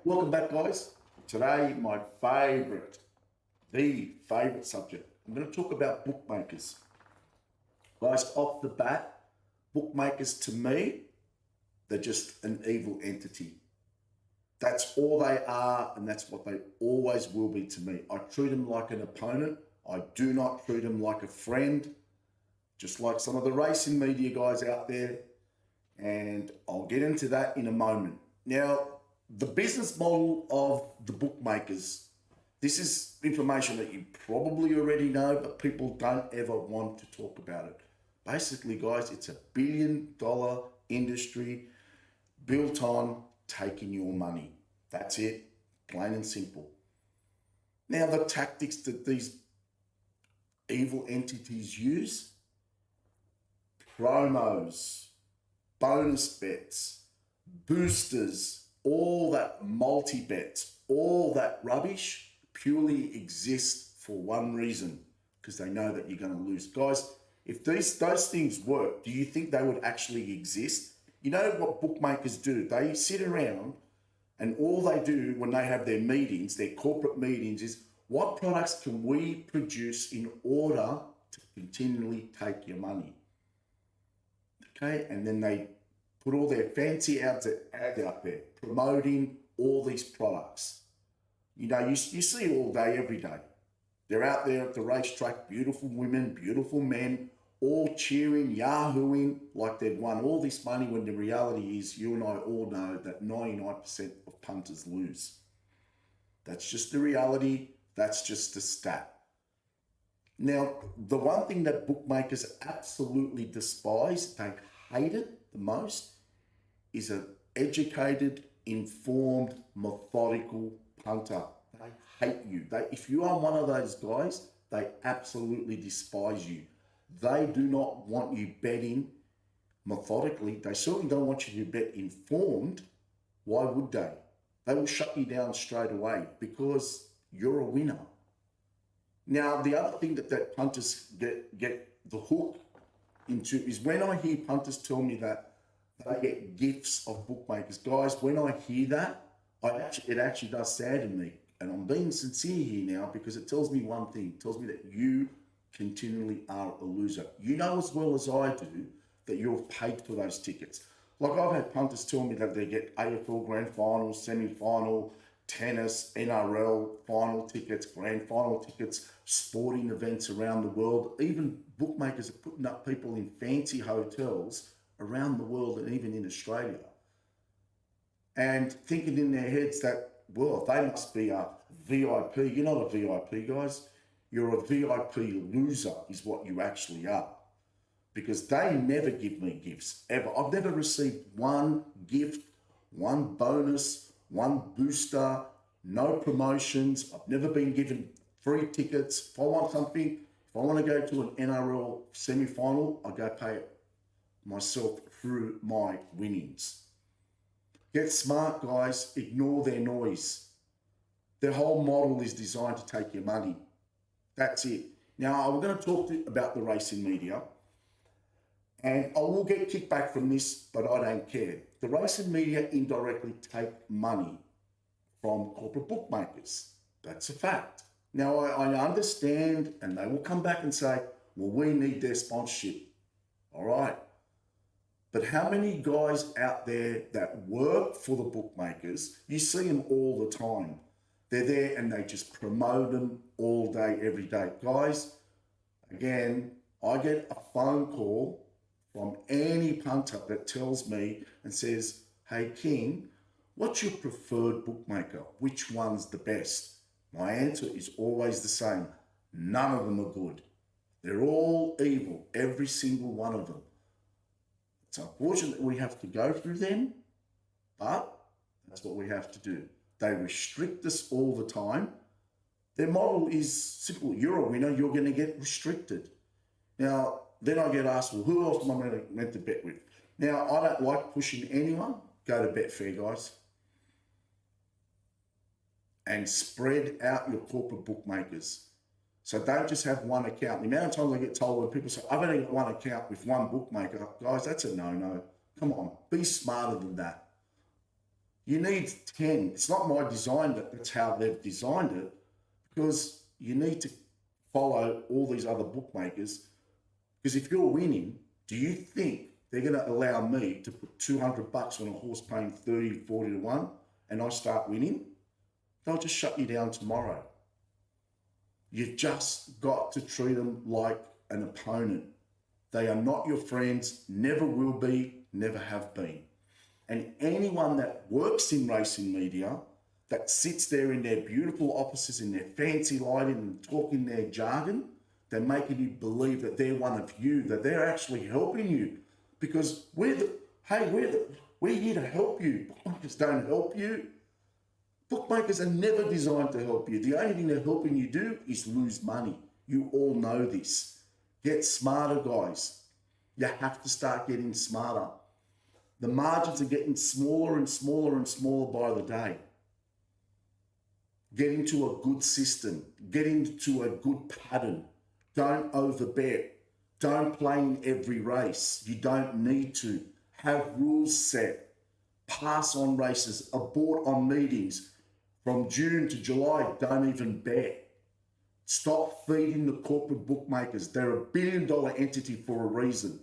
Welcome back, guys. Today, the favorite subject. I'm going to talk about bookmakers. Guys, off the bat, bookmakers to me, they're just an evil entity. That's all they are, and that's what they always will be to me. I treat them like an opponent. I do not treat them like a friend, just like some of the racing media guys out there. And I'll get into that in a moment. Now, the business model of the bookmakers, this is information that you probably already know, but people don't ever want to talk about it. Basically, guys, it's a billion-dollar industry built on taking your money. That's it, plain and simple. Now, the tactics that these evil entities use: promos, bonus bets, boosters, all that multi-bets, all that rubbish purely exists for one reason, because they know that you're going to lose. Guys, if those things work, do you think they would actually exist? You know what bookmakers do? They sit around and all they do when they have their meetings, their corporate meetings, is what products can we produce in order to continually take your money? Okay, and then they put all their fancy ads out there promoting all these products. You know, you see it all day, every day. They're out there at the racetrack, beautiful women, beautiful men, all cheering, yahooing like they've won all this money, when the reality is, you and I all know that 99% of punters lose. That's just the reality. That's just a stat. Now, the one thing that bookmakers absolutely despise, they hate it the most, is an educated, informed, methodical punter. They hate you. If you are one of those guys, they absolutely despise you. They do not want you betting methodically. They certainly don't want you to bet informed. Why would they? They will shut you down straight away because you're a winner. Now, the other thing that punters get the hook into is when I hear punters tell me that they get gifts of bookmakers. Guys, when I hear that, it actually does sadden me. And I'm being sincere here now, because it tells me one thing. It tells me that you continually are a loser. You know as well as I do that you're paid for those tickets. Like, I've had punters tell me that they get AFL Grand Final, semi-final, tennis, NRL final tickets, grand final tickets, sporting events around the world. Even bookmakers are putting up people in fancy hotels around the world and even in Australia, and thinking in their heads that, well, they must be a VIP. You're not a VIP, guys. You're a VIP loser is what you actually are, because they never give me gifts, ever. I've never received one gift, one bonus, one booster, no promotions. I've never been given free tickets. If I want something, if I want to go to an NRL semi-final, I go pay it myself through my winnings. Get smart, guys. Ignore their noise. Their whole model is designed to take your money. That's it. Now, I'm going to talk about the racing media, and I will get kickback from this, but I don't care. The racing media indirectly take money from corporate bookmakers. That's a fact. Now, I understand, and they will come back and say, well, we need their sponsorship. All right. But how many guys out there that work for the bookmakers, you see them all the time. They're there and they just promote them all day, every day. Guys, again, I get a phone call from any punter that tells me and says, hey, King, what's your preferred bookmaker? Which one's the best? My answer is always the same. None of them are good. They're all evil, every single one of them. It's unfortunate that we have to go through them, but that's what we have to do. They restrict us all the time. Their model is simple. You're a winner, you're going to get restricted. Now, then I get asked, well, who else am I meant to bet with? Now, I don't like pushing anyone. Go to Betfair, guys. And spread out your corporate bookmakers. So don't just have one account. The amount of times I get told when people say, I've only got one account with one bookmaker, guys, that's a no-no. Come on, be smarter than that. You need 10. It's not my design, but that's how they've designed it, because you need to follow all these other bookmakers. Because if you're winning, do you think they're going to allow me to put 200 bucks on a horse paying 30, 40 to 1 and I start winning? They'll just shut you down tomorrow. You've just got to treat them like an opponent. They are not your friends, never will be, never have been. And anyone that works in racing media, that sits there in their beautiful offices, in their fancy lighting and talking their jargon, they're making you believe that they're one of you, that they're actually helping you. Because we're here to help you. Bookmakers don't help you. Bookmakers are never designed to help you. The only thing they're helping you do is lose money. You all know this. Get smarter, guys. You have to start getting smarter. The margins are getting smaller and smaller and smaller by the day. Get into a good system. Get into a good pattern. Don't overbet. Don't play in every race. You don't need to. Have rules set. Pass on races. Abort on meetings. From June to July, don't even bet. Stop feeding the corporate bookmakers. They're $1 billion entity for a reason,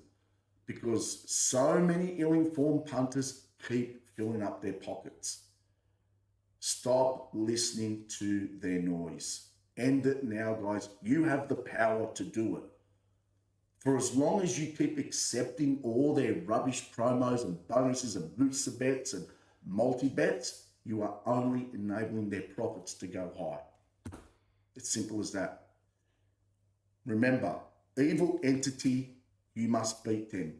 because so many ill-informed punters keep filling up their pockets. Stop listening to their noise. End it now, guys. You have the power to do it. For as long as you keep accepting all their rubbish promos and bonuses and booster bets and multi-bets, you are only enabling their profits to go high. It's simple as that. Remember, evil entity, you must beat them.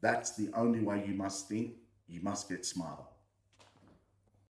That's the only way you must think. You must get smarter.